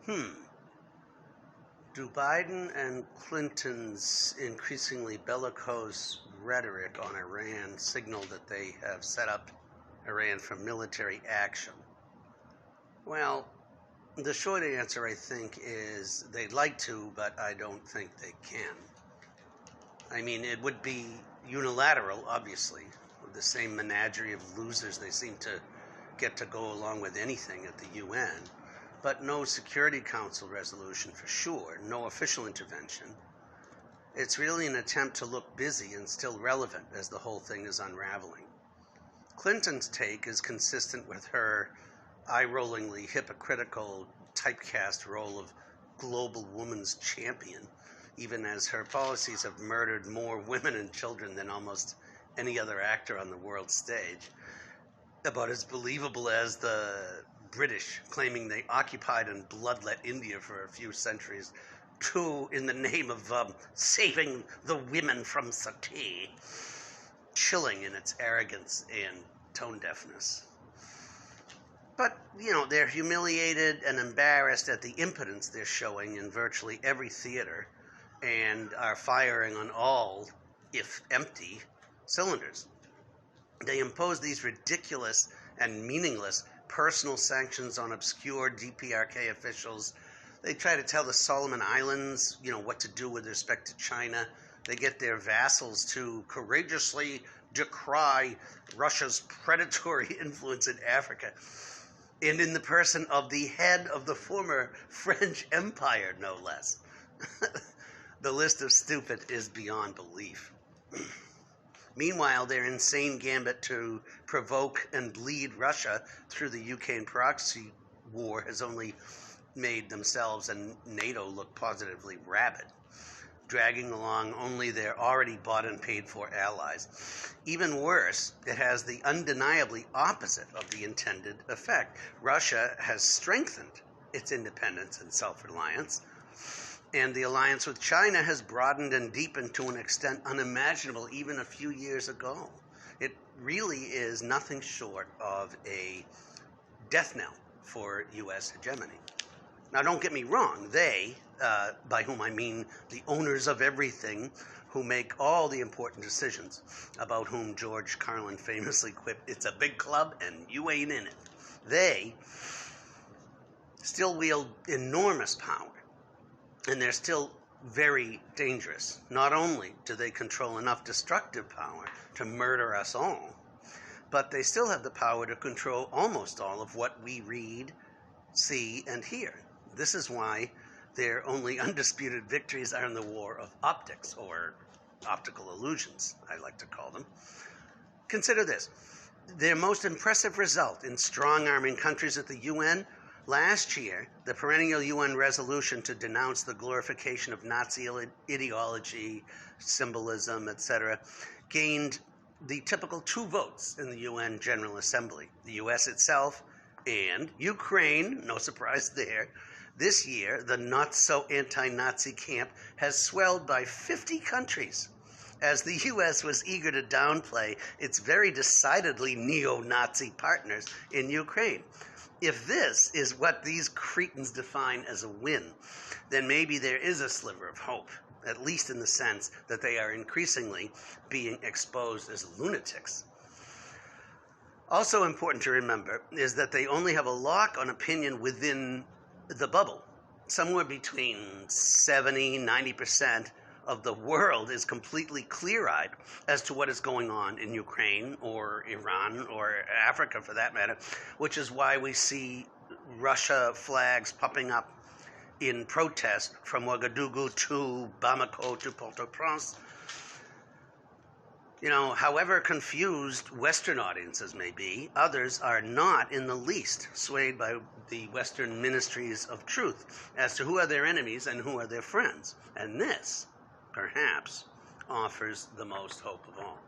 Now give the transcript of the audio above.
Do Biden and Clinton's increasingly bellicose rhetoric on Iran signal that they have set up Iran for military action? Well, the short answer, I think, is they'd like to, but I don't think they can. I mean, it would be unilateral, obviously, with the same menagerie of losers they seem to get to go along with anything at the UN. But no Security Council resolution for sure, no official intervention. It's really an attempt to look busy and still relevant as the whole thing is unraveling. Clinton's take is consistent with her eye-rollingly hypocritical typecast role of global woman's champion, even as her policies have murdered more women and children than almost any other actor on the world stage. About as believable as the British claiming they occupied and bloodlet India for a few centuries, too, in the name of saving the women from sati. Chilling in its arrogance and tone-deafness. But, they're humiliated and embarrassed at the impotence they're showing in virtually every theater and are firing on all, if empty, cylinders. They impose these ridiculous and meaningless personal sanctions on obscure DPRK officials. They try to tell the Solomon Islands, what to do with respect to China. They get their vassals to courageously decry Russia's predatory influence in Africa. And in the person of the head of the former French Empire, no less. The list of stupid is beyond belief. Meanwhile, their insane gambit to provoke and bleed Russia through the Ukraine proxy war has only made themselves and NATO look positively rabid, dragging along only their already bought and paid for allies. Even worse, it has the undeniably opposite of the intended effect. Russia has strengthened its independence and self-reliance, and the alliance with China has broadened and deepened to an extent unimaginable even a few years ago. It really is nothing short of a death knell for U.S. hegemony. Now, don't get me wrong. They, by whom I mean the owners of everything, who make all the important decisions, about whom George Carlin famously quipped, "It's a big club and you ain't in it." They still wield enormous power. And they're still very dangerous. Not only do they control enough destructive power to murder us all, but they still have the power to control almost all of what we read, see, and hear. This is why their only undisputed victories are in the war of optics, or optical illusions, I like to call them. Consider this. Their most impressive result in strong-arming countries at the UN. Last year, the perennial UN resolution to denounce the glorification of Nazi ideology, symbolism, etc., gained the typical 2 votes in the UN General Assembly. The US itself and Ukraine, no surprise there. This year, the not-so-anti-Nazi camp has swelled by 50 countries, as the U.S. was eager to downplay its very decidedly neo-Nazi partners in Ukraine. If this is what these cretins define as a win, then maybe there is a sliver of hope, at least in the sense that they are increasingly being exposed as lunatics. Also important to remember is that they only have a lock on opinion within the bubble. Somewhere between 70-90% of the world is completely clear-eyed as to what is going on in Ukraine or Iran or Africa for that matter, which is why we see Russia flags popping up in protest from Ouagadougou to Bamako to Port-au-Prince. However confused Western audiences may be, others are not in the least swayed by the Western ministries of truth as to who are their enemies and who are their friends. And this, perhaps, offers the most hope of all.